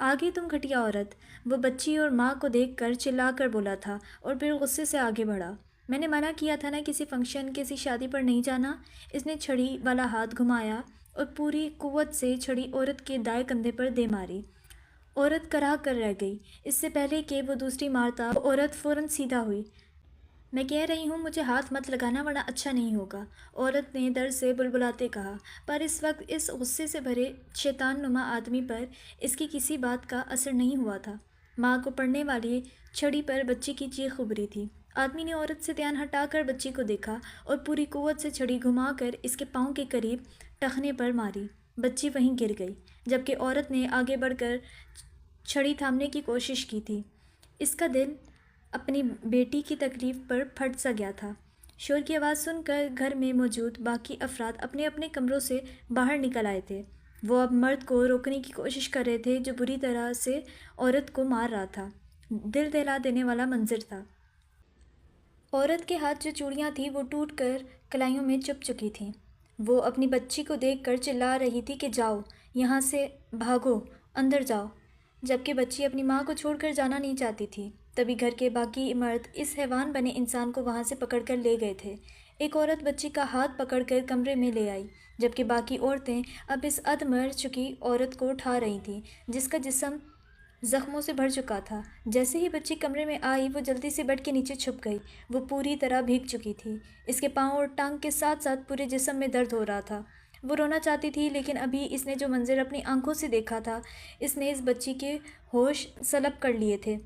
آگے تم گھٹیا عورت، وہ بچی اور ماں کو دیکھ کر چلا کر بولا تھا اور پھر غصے سے آگے بڑھا۔ میں نے منع کیا تھا نا کسی فنکشن کسی شادی پر نہیں جانا۔ اس نے چھڑی والا ہاتھ گھمایا اور پوری قوت سے چھڑی عورت کے دائیں کندھے پر دے ماری۔ عورت کرا کر رہ گئی۔ اس سے پہلے کہ وہ دوسری مارتا وہ عورت فوراً سیدھا ہوئی۔ میں کہہ رہی ہوں مجھے ہاتھ مت لگانا ورنہ اچھا نہیں ہوگا، عورت نے درد سے بلبلاتے کہا، پر اس وقت اس غصے سے بھرے شیطان نما آدمی پر اس کی کسی بات کا اثر نہیں ہوا تھا۔ ماں کو پڑنے والی چھڑی پر بچی کی چیخ ابھری تھی۔ آدمی نے عورت سے دھیان ہٹا کر بچی کو دیکھا اور پوری قوت سے چھڑی گھما کر اس کے پاؤں کے قریب ٹخنے پر ماری۔ بچی وہیں گر گئی، جبکہ عورت نے آگے بڑھ کر چھڑی تھامنے کی کوشش کی تھی۔ اس کا دل اپنی بیٹی کی تکلیف پر پھٹ سا گیا تھا۔ شور کی آواز سن کر گھر میں موجود باقی افراد اپنے اپنے کمروں سے باہر نکل آئے تھے۔ وہ اب مرد کو روکنے کی کوشش کر رہے تھے جو بری طرح سے عورت کو مار رہا تھا۔ دل دہلا دینے والا منظر تھا۔ عورت کے ہاتھ جو چوڑیاں تھیں وہ ٹوٹ کر کلائیوں میں چپھ چکی تھیں۔ وہ اپنی بچی کو دیکھ کر چلا رہی تھی کہ جاؤ یہاں سے، بھاگو، اندر جاؤ، جبکہ بچی اپنی ماں کو چھوڑ کر جانا نہیں چاہتی تھی۔ تبھی گھر کے باقی مرد اس حیوان بنے انسان کو وہاں سے پکڑ کر لے گئے تھے۔ ایک عورت بچی کا ہاتھ پکڑ کر کمرے میں لے آئی، جبکہ باقی عورتیں اب اس ادھ مر چکی عورت کو اٹھا رہی تھیں جس کا جسم زخموں سے بھر چکا تھا۔ جیسے ہی بچی کمرے میں آئی وہ جلدی سے بیڈ کے نیچے چھپ گئی۔ وہ پوری طرح بھیگ چکی تھی۔ اس کے پاؤں اور ٹانگ کے ساتھ ساتھ پورے جسم میں درد ہو رہا تھا۔ وہ رونا چاہتی تھی لیکن ابھی اس نے جو منظر اپنی آنکھوں سے دیکھا تھا اس نے اس بچی کے ہوش سلب کر لیے تھے۔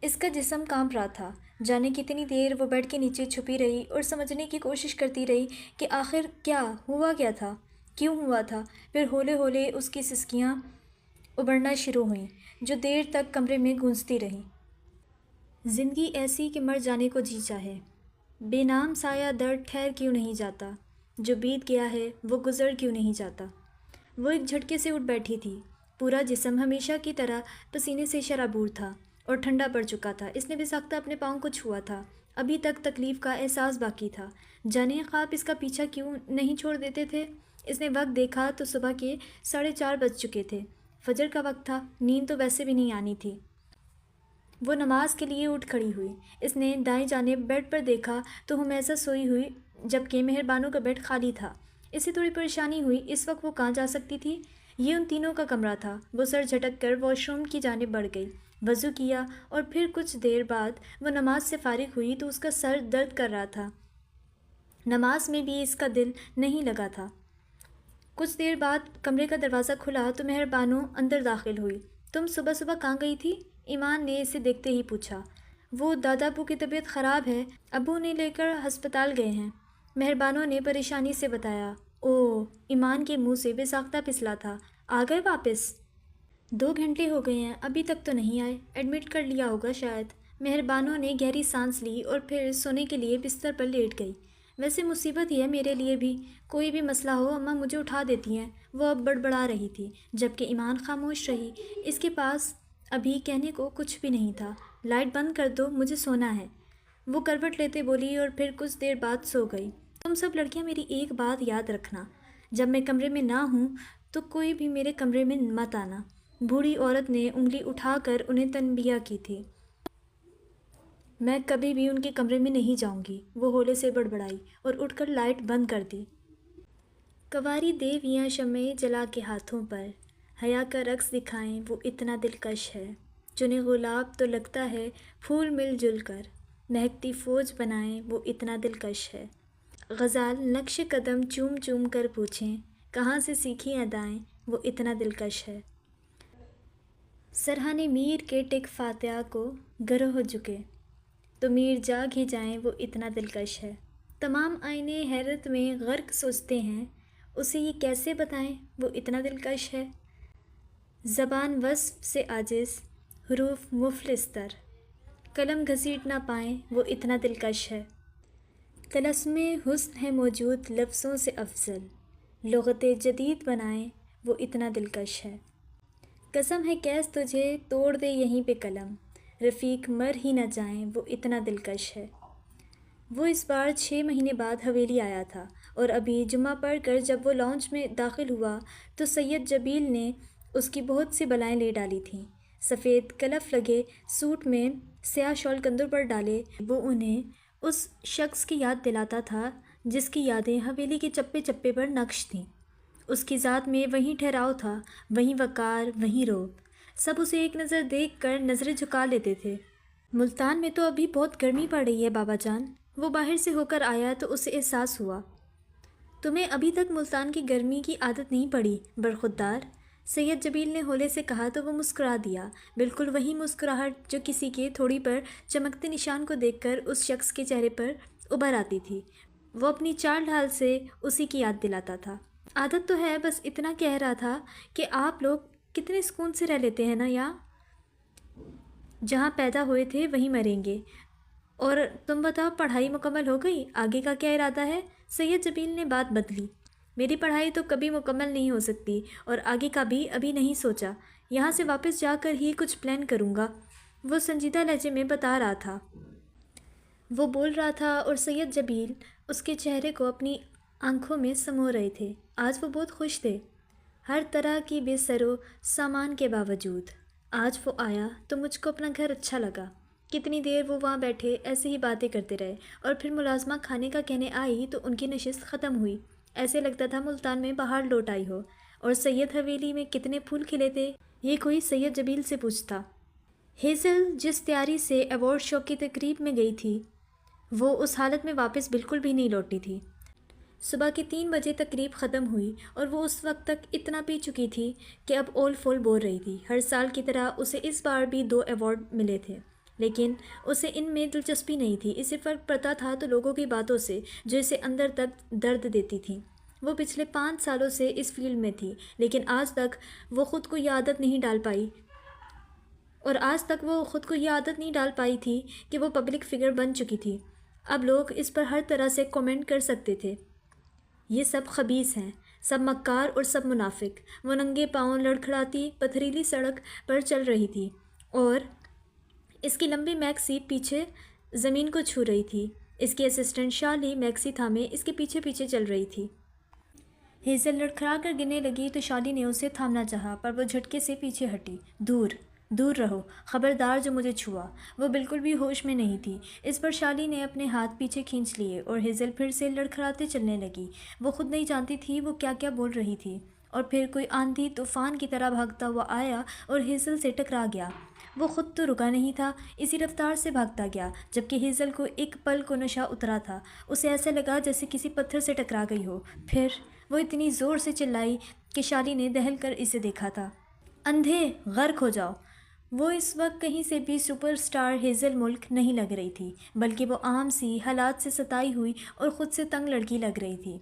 اس کا جسم کانپ رہا تھا۔ جانے کتنی دیر وہ بیڈ کے نیچے چھپی رہی اور سمجھنے کی کوشش کرتی رہی کہ آخر کیا ہوا، کیا تھا، کیوں ہوا تھا۔ پھر ہولے ہولے اس کی سسکیاں ابھرنا شروع ہوئیں جو دیر تک کمرے میں گونجتی رہیں۔ زندگی ایسی کہ مر جانے کو جی چاہے، بے نام سایہ درد ٹھہر کیوں نہیں جاتا، جو بیت گیا ہے وہ گزر کیوں نہیں جاتا۔ وہ ایک جھٹکے سے اٹھ بیٹھی تھی۔ پورا جسم ہمیشہ کی طرح پسینے سے شرابور تھا اور ٹھنڈا پڑ چکا تھا۔ اس نے بے ساختہ اپنے پاؤں کو چھوا تھا۔ ابھی تک تکلیف کا احساس باقی تھا۔ جانے خواب اس کا پیچھا کیوں نہیں چھوڑ دیتے تھے۔ اس نے وقت دیکھا تو صبح کے 4:30 بج چکے تھے۔ فجر کا وقت تھا۔ نیند تو ویسے بھی نہیں آنی تھی۔ وہ نماز کے لیے اٹھ کھڑی ہوئی۔ اس نے دائیں جانب بیڈ پر دیکھا تو ہمیسہ سوئی ہوئی جبکہ مہربانوں کا بیڈ خالی تھا۔ اسے تھوڑی پریشانی ہوئی، اس وقت وہ کہاں جا سکتی تھی؟ یہ ان تینوں کا کمرہ تھا۔ وہ سر جھٹک کر واش روم کی جانب بڑھ گئی، وضو کیا اور پھر کچھ دیر بعد وہ نماز سے فارغ ہوئی تو اس کا سر درد کر رہا تھا۔ نماز میں بھی اس کا دل نہیں لگا تھا۔ کچھ دیر بعد کمرے کا دروازہ کھلا تو مہربانو اندر داخل ہوئی۔ تم صبح صبح کہاں گئی تھی؟ ایمان نے اسے دیکھتے ہی پوچھا۔ وہ دادا ابو کی طبیعت خراب ہے، ابو انہیں لے کر ہسپتال گئے ہیں، مہربانوں نے پریشانی سے بتایا۔ اوہ، ایمان کے منہ سے بے ساختہ پھسلا تھا۔ آ گئے واپس؟ 2 گھنٹے ہو گئے ہیں، ابھی تک تو نہیں آئے، ایڈمٹ کر لیا ہوگا شاید۔ مہربانوں نے گہری سانس لی اور پھر سونے کے لیے بستر پر لیٹ گئی۔ ویسے مصیبت ہی ہے میرے لیے بھی، کوئی بھی مسئلہ ہو اماں مجھے اٹھا دیتی ہیں۔ وہ اب بڑبڑا رہی تھی جبکہ ایمان خاموش رہی۔ اس کے پاس ابھی کہنے کو کچھ بھی نہیں تھا۔ لائٹ بند کر دو، مجھے سونا ہے، وہ کروٹ لیتے بولی اور پھر کچھ دیر بعد سو گئی۔ تم سب لڑکیاں میری ایک بات یاد رکھنا، جب میں کمرے میں نہ ہوں تو کوئی بھی میرے کمرے میں مت آنا۔ بوڑھی عورت نے انگلی اٹھا کر انہیں تنبیہ کی تھی۔ میں کبھی بھی ان کے کمرے میں نہیں جاؤں گی، وہ ہولے سے بڑبڑائی اور اٹھ کر لائٹ بند کر دی۔ کنواری دیویاں شمع جلا کے ہاتھوں پر حیا کا رقص دکھائیں، وہ اتنا دلکش ہے۔ چنے گلاب تو لگتا ہے پھول مل جل کر مہکتی فوج بنائیں، وہ اتنا دلکش ہے۔ غزال نقش قدم چوم چوم کر پوچھیں، کہاں سے سیکھی ادائیں، وہ اتنا دلکش ہے۔ سرہانے میر کے ٹک فاتحہ کو گروہ جھکے تو میر جاگ ہی جائیں، وہ اتنا دلکش ہے۔ تمام آئینے حیرت میں غرق سوچتے ہیں، اسے یہ کیسے بتائیں، وہ اتنا دلکش ہے۔ زبان وصف سے عاجز، حروف مفلس تر، قلم گھسیٹ نہ پائیں، وہ اتنا دلکش ہے۔ طلسم حسن ہے موجود لفظوں سے افضل، لغت جدید بنائیں، وہ اتنا دلکش ہے۔ قسم ہے کیس تجھے توڑ دے یہیں پہ قلم، رفیق مر ہی نہ جائیں، وہ اتنا دلکش ہے۔ وہ اس بار 6 مہینے بعد حویلی آیا تھا اور ابھی جمعہ پڑھ کر جب وہ لاؤنج میں داخل ہوا تو سید جبیل نے اس کی بہت سی بلائیں لے ڈالی تھیں۔ سفید کلف لگے سوٹ میں سیاہ شال کندھوں پر ڈالے وہ انہیں اس شخص کی یاد دلاتا تھا جس کی یادیں حویلی کے چپے چپے پر نقش تھیں۔ اس کی ذات میں وہیں ٹھہراؤ تھا، وہیں وقار، وہیں روب۔ سب اسے ایک نظر دیکھ کر نظریں جھکا لیتے تھے۔ ملتان میں تو ابھی بہت گرمی پڑ رہی ہے بابا جان، وہ باہر سے ہو کر آیا تو اسے احساس ہوا۔ تمہیں ابھی تک ملتان کی گرمی کی عادت نہیں پڑی برخودار، سید جمیل نے ہولے سے کہا تو وہ مسکرا دیا، بالکل وہی مسکراہٹ جو کسی کے تھوڑی پر چمکتے نشان کو دیکھ کر اس شخص کے چہرے پر ابھر آتی تھی۔ وہ اپنی چال ڈھال سے اسی کی یاد دلاتا تھا۔ عادت تو ہے، بس اتنا کہہ رہا تھا کہ آپ لوگ کتنے سکون سے رہ لیتے ہیں نا یہاں، جہاں پیدا ہوئے تھے وہیں مریں گے۔ اور تم بتاؤ، پڑھائی مکمل ہو گئی؟ آگے کا کیا ارادہ ہے؟ سید جمیل نے بات بدلی۔ میری پڑھائی تو کبھی مکمل نہیں ہو سکتی اور آگے کا بھی ابھی نہیں سوچا، یہاں سے واپس جا کر ہی کچھ پلان کروں گا، وہ سنجیدہ لہجے میں بتا رہا تھا۔ وہ بول رہا تھا اور سید جمیل اس کے چہرے کو اپنی آنکھوں میں سمو رہے تھے۔ آج وہ بہت خوش تھے، ہر طرح کی بے سر و سامان کے باوجود۔ آج وہ آیا تو مجھ کو اپنا گھر اچھا لگا۔ کتنی دیر وہ وہاں بیٹھے ایسے ہی باتیں کرتے رہے اور پھر ملازمہ کھانے کا کہنے آئی تو ان کی نشست ختم ہوئی۔ ایسے لگتا تھا ملتان میں بہار لوٹ آئی ہو۔ اور سید حویلی میں کتنے پھول کھلے تھے، یہ کوئی سید جمیل سے پوچھتا۔ ہیزل جس تیاری سے ایوارڈ شو کی تقریب میں گئی تھی وہ اس حالت میں واپس بالکل بھی نہیں لوٹی تھی۔ صبح کے 3 بجے تقریب ختم ہوئی اور وہ اس وقت تک اتنا پی چکی تھی کہ اب اول فول بول رہی تھی۔ ہر سال کی طرح اسے اس بار بھی 2 ایوارڈ ملے تھے، لیکن اسے ان میں دلچسپی نہیں تھی۔ اسے فرق پڑتا تھا تو لوگوں کی باتوں سے جو اسے اندر تک درد دیتی تھیں۔ وہ پچھلے 5 سالوں سے اس فیلڈ میں تھی، لیکن آج تک وہ خود کو یہ عادت نہیں ڈال پائی تھی کہ وہ پبلک فگر بن چکی تھی۔ اب لوگ اس پر ہر طرح سے کمنٹ کر سکتے تھے، یہ سب خبیث ہیں، سب مکار اور سب منافق۔ وہ ننگے پاؤں لڑکھڑاتی پتھریلی سڑک پر چل رہی تھی اور اس کی لمبی میکسی پیچھے زمین کو چھو رہی تھی۔ اس کی اسسٹنٹ شالی میکسی تھامے اس کے پیچھے پیچھے چل رہی تھی۔ ہیزل لڑکھڑا کر گرنے لگی تو شالی نے اسے تھامنا چاہا پر وہ جھٹکے سے پیچھے ہٹی۔ دور دور رہو، خبردار جو مجھے چھوا۔ وہ بالکل بھی ہوش میں نہیں تھی۔ اس پر شالی نے اپنے ہاتھ پیچھے کھینچ لیے اور ہیزل پھر سے لڑکھڑاتے چلنے لگی۔ وہ خود نہیں جانتی تھی وہ کیا کیا بول رہی تھی۔ اور پھر کوئی آندھی طوفان کی طرح بھاگتا ہوا آیا اور ہیزل سے ٹکرا گیا۔ وہ خود تو رکا نہیں تھا، اسی رفتار سے بھاگتا گیا، جبکہ ہیزل کو ایک پل کو نشہ اترا تھا۔ اسے ایسا لگا جیسے کسی پتھر سے ٹکرا گئی ہو۔ پھر وہ اتنی زور سے چلائی کہ شالی نے دہل کر اسے دیکھا تھا۔ اندھے، غرق ہو جاؤ۔ وہ اس وقت کہیں سے بھی سپر سٹار ہیزل ملک نہیں لگ رہی تھی، بلکہ وہ عام سی حالات سے ستائی ہوئی اور خود سے تنگ لڑکی لگ رہی تھی۔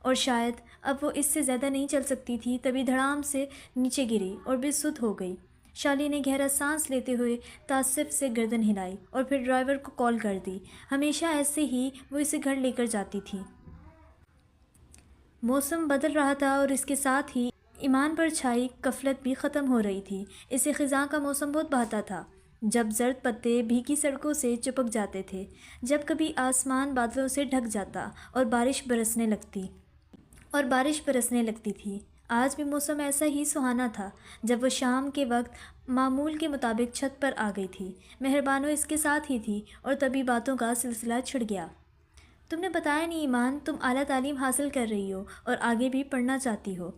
اور شاید اب وہ اس سے زیادہ نہیں چل سکتی تھی، تبھی دھڑام سے نیچے گری اور بے سدھ ہو گئی۔ شالی نے گہرا سانس لیتے ہوئے تعصب سے گردن ہلائی اور پھر ڈرائیور کو کال کر دی۔ ہمیشہ ایسے ہی وہ اسے گھر لے کر جاتی تھی۔ موسم بدل رہا تھا اور اس کے ساتھ ہی ایمان پر چھائی غفلت بھی ختم ہو رہی تھی۔ اسے خزاں کا موسم بہت بھاتا تھا، جب زرد پتے بھیگی سڑکوں سے چپک جاتے تھے، جب کبھی آسمان بادلوں سے ڈھک جاتا اور بارش برسنے لگتی تھی۔ آج بھی موسم ایسا ہی سہانا تھا جب وہ شام کے وقت معمول کے مطابق چھت پر آ گئی تھی۔ مہربانو اس کے ساتھ ہی تھی اور تبھی باتوں کا سلسلہ چھڑ گیا۔ تم نے بتایا نہیں ایمان، تم اعلیٰ تعلیم حاصل کر رہی ہو اور آگے بھی پڑھنا چاہتی ہو،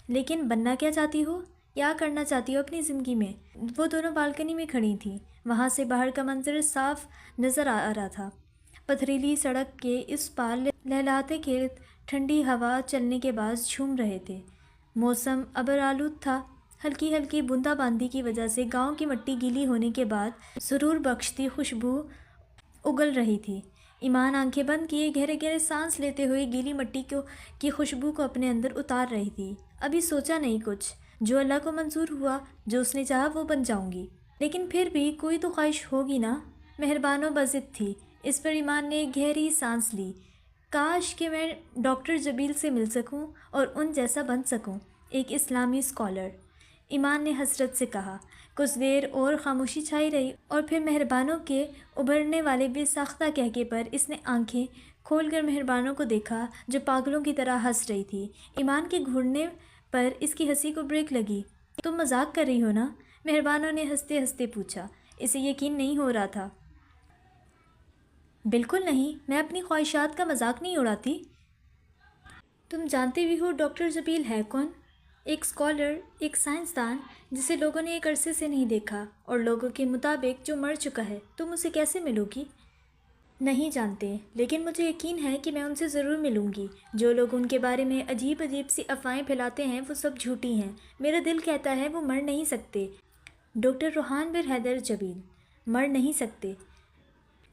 لیکن بننا کیا چاہتی ہو؟ کیا کرنا چاہتی ہو اپنی زندگی میں؟ وہ دونوں بالکنی میں کھڑی تھیں۔ وہاں سے باہر کا منظر صاف نظر آ رہا تھا۔ پتھریلی سڑک کے اس پار لہلاتے کھیت ٹھنڈی ہوا چلنے کے باعث جھوم رہے تھے۔ موسم ابر آلود تھا۔ ہلکی ہلکی بوندا باندی کی وجہ سے گاؤں کی مٹی گیلی ہونے کے بعد سرور بخشتی خوشبو اگل رہی تھی۔ ایمان آنکھیں بند کیے گہرے گہرے سانس لیتے ہوئے گیلی مٹی کی خوشبو کو اپنے اندر اتار رہی تھی۔ ابھی سوچا نہیں کچھ، جو اللہ کو منظور ہوا، جو اس نے چاہا وہ بن جاؤں گی، لیکن پھر بھی کوئی تو خواہش ہوگی نا۔ مہربانو بضد تھی۔ اس پر ایمان نے گہری سانس لی۔ کاش کہ میں ڈاکٹر جمیل سے مل سکوں اور ان جیسا بن سکوں، ایک اسلامی اسکالر، ایمان نے حسرت سے کہا۔ کچھ دیر اور خاموشی چھائی رہی اور پھر مہربانو کے ابھرنے والے بے ساختہ کہکے پر اس نے آنکھیں کھول کر مہربانو کو دیکھا جو پاگلوں کی طرح ہنس رہی تھی۔ ایمان کے گھورنے پر اس کی ہنسی کو بریک لگی۔ تم مذاق کر رہی ہو نا؟ مہربانوں نے ہنستے ہنستے پوچھا۔ اسے یقین نہیں ہو رہا تھا۔ بالکل نہیں، میں اپنی خواہشات کا مذاق نہیں اڑاتی۔ تم جانتے بھی ہو ڈاکٹر جبیل ہے کون؟ ایک اسکالر، ایک سائنسدان جسے لوگوں نے ایک عرصے سے نہیں دیکھا، اور لوگوں کے مطابق جو مر چکا ہے۔ تم اسے کیسے ملو گی؟ نہیں جانتے، لیکن مجھے یقین ہے کہ میں ان سے ضرور ملوں گی۔ جو لوگ ان کے بارے میں عجیب عجیب سی افواہیں پھیلاتے ہیں وہ سب جھوٹی ہیں۔ میرا دل کہتا ہے وہ مر نہیں سکتے۔ ڈاکٹر روحان بن حیدر جبیل مر نہیں سکتے۔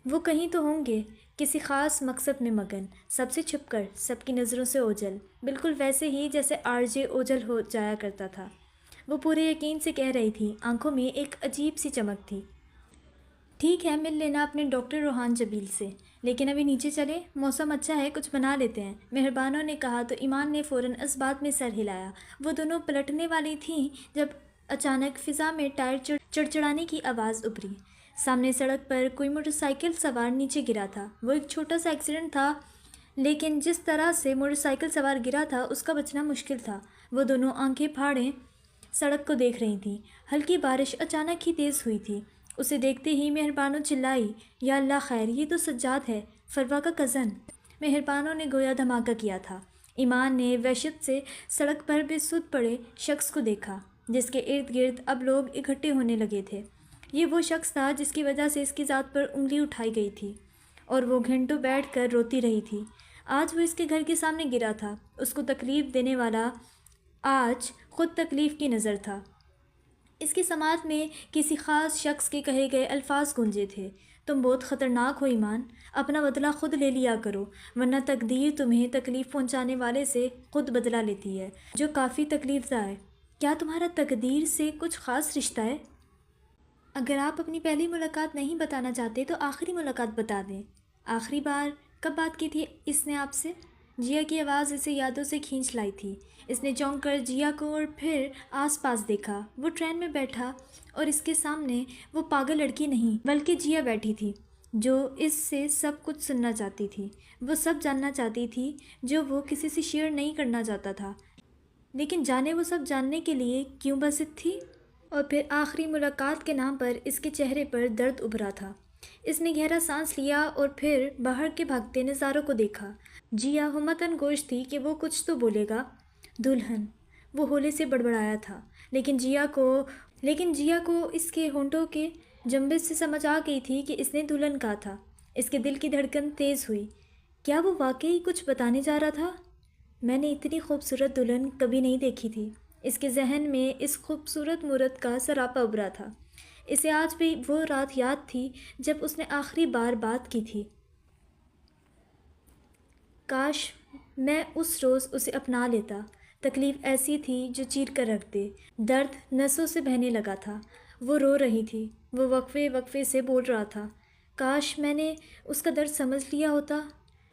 وہ کہیں تو ہوں گے، کسی خاص مقصد میں مگن، سب سے چھپ کر، سب کی نظروں سے اوجھل، بالکل ویسے ہی جیسے RJ اوجھل ہو جایا کرتا تھا۔ وہ پورے یقین سے کہہ رہی تھی، آنکھوں میں ایک عجیب سی چمک تھی۔ ٹھیک ہے، مل لینا اپنے ڈاکٹر روحان جبیل سے، لیکن ابھی نیچے چلے، موسم اچھا ہے، کچھ بنا لیتے ہیں، مہربانوں نے کہا تو ایمان نے فوراً اس بات میں سر ہلایا۔ وہ دونوں پلٹنے والی تھیں جب اچانک فضا میں ٹائر چڑچڑانے کی آواز ابھری۔ سامنے سڑک پر کوئی موٹر سائیکل سوار نیچے گرا تھا۔ وہ ایک چھوٹا سا ایکسیڈنٹ تھا، لیکن جس طرح سے موٹر سائیکل سوار گرا تھا اس کا بچنا مشکل تھا۔ وہ دونوں آنکھیں پھاڑے سڑک کو دیکھ رہی تھیں۔ ہلکی بارش اچانک ہی تیز ہوئی تھی۔ اسے دیکھتے ہی مہربانوں چلائی، یا اللہ خیر، یہ تو سجاد ہے، فروا کا کزن۔ مہربانوں نے گویا دھماکہ کیا تھا۔ ایمان نے وحشت سے سڑک پر بے سود پڑے شخص کو دیکھا، جس کے ارد گرد اب لوگ اکٹھے ہونے لگے تھے۔ یہ وہ شخص تھا جس کی وجہ سے اس کی ذات پر انگلی اٹھائی گئی تھی، اور وہ گھنٹوں بیٹھ کر روتی رہی تھی۔ آج وہ اس کے گھر کے سامنے گرا تھا۔ اس کو تکلیف دینے والا آج خود تکلیف کی نظر تھا۔ اس کی سماعت میں کسی خاص شخص کے کہے گئے الفاظ گونجے تھے، تم بہت خطرناک ہو ایمان، اپنا بدلہ خود لے لیا کرو، ورنہ تقدیر تمہیں تکلیف پہنچانے والے سے خود بدلہ لیتی ہے، جو کافی تکلیف دہ ہے۔ کیا تمہارا تقدیر سے کچھ خاص رشتہ ہے؟ اگر آپ اپنی پہلی ملاقات نہیں بتانا چاہتے تو آخری ملاقات بتا دیں۔ آخری بار کب بات کی تھی اس نے آپ سے؟ جیا کی آواز اسے یادوں سے کھینچ لائی تھی۔ اس نے چونک کر جیا کو اور پھر آس پاس دیکھا۔ وہ ٹرین میں بیٹھا اور اس کے سامنے وہ پاگل لڑکی نہیں بلکہ جیا بیٹھی تھی، جو اس سے سب کچھ سننا چاہتی تھی، وہ سب جاننا چاہتی تھی جو وہ کسی سے شیئر نہیں کرنا چاہتا تھا، لیکن جانے وہ سب جاننے کے لیے کیوں بسط تھی؟ اور پھر آخری ملاقات کے نام پر اس کے چہرے پر درد ابھرا تھا۔ اس نے گہرا سانس لیا اور پھر باہر کے بھاگتے نظاروں کو دیکھا۔ جیا ہمتاً گوش تھی کہ وہ کچھ تو بولے گا۔ دلہن، وہ ہولے سے بڑبڑایا تھا، لیکن جیا کو اس کے ہونٹوں کے جنبش سے سمجھ آ گئی تھی کہ اس نے دلہن کہا تھا۔ اس کے دل کی دھڑکن تیز ہوئی۔ کیا وہ واقعی کچھ بتانے جا رہا تھا؟ میں نے اتنی خوبصورت دلہن کبھی نہیں دیکھی تھی۔ اس کے ذہن میں اس خوبصورت مورت کا سراپا ابھرا تھا۔ اسے آج بھی وہ رات یاد تھی جب اس نے آخری بار بات کی تھی۔ کاش میں اس روز اسے اپنا لیتا۔ تکلیف ایسی تھی جو چیر کر رکھ دے۔ درد نسوں سے بہنے لگا تھا۔ وہ رو رہی تھی۔ وہ وقفے وقفے سے بول رہا تھا، کاش میں نے اس کا درد سمجھ لیا ہوتا۔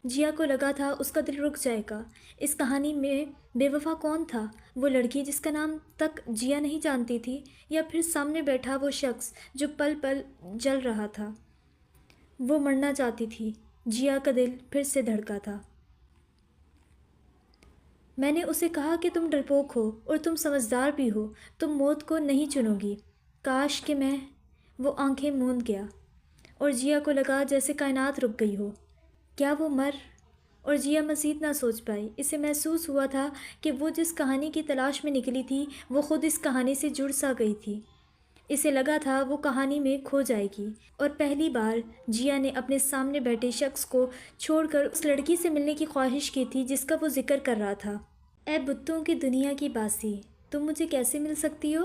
جیا کو لگا تھا اس کا دل رک جائے گا۔ اس کہانی میں بے وفا کون تھا؟ وہ لڑکی جس کا نام تک جیا نہیں جانتی تھی، یا پھر سامنے بیٹھا وہ شخص جو پل پل جل رہا تھا؟ وہ مرنا چاہتی تھی۔ جیا کا دل پھر سے دھڑکا تھا۔ میں نے اسے کہا کہ تم ڈرپوک ہو اور تم سمجھدار بھی ہو، تم موت کو نہیں چنو گی۔ کاش کہ میں… وہ آنکھیں موند گیا اور جیا کو لگا جیسے کائنات رک گئی ہو۔ کیا وہ مر… اور جیا مزید نہ سوچ پائی۔ اسے محسوس ہوا تھا کہ وہ جس کہانی کی تلاش میں نکلی تھی وہ خود اس کہانی سے جڑ سا گئی تھی۔ اسے لگا تھا وہ کہانی میں کھو جائے گی، اور پہلی بار جیا نے اپنے سامنے بیٹھے شخص کو چھوڑ کر اس لڑکی سے ملنے کی خواہش کی تھی جس کا وہ ذکر کر رہا تھا۔ اے بتوں کی دنیا کی باسی، تم مجھے کیسے مل سکتی ہو؟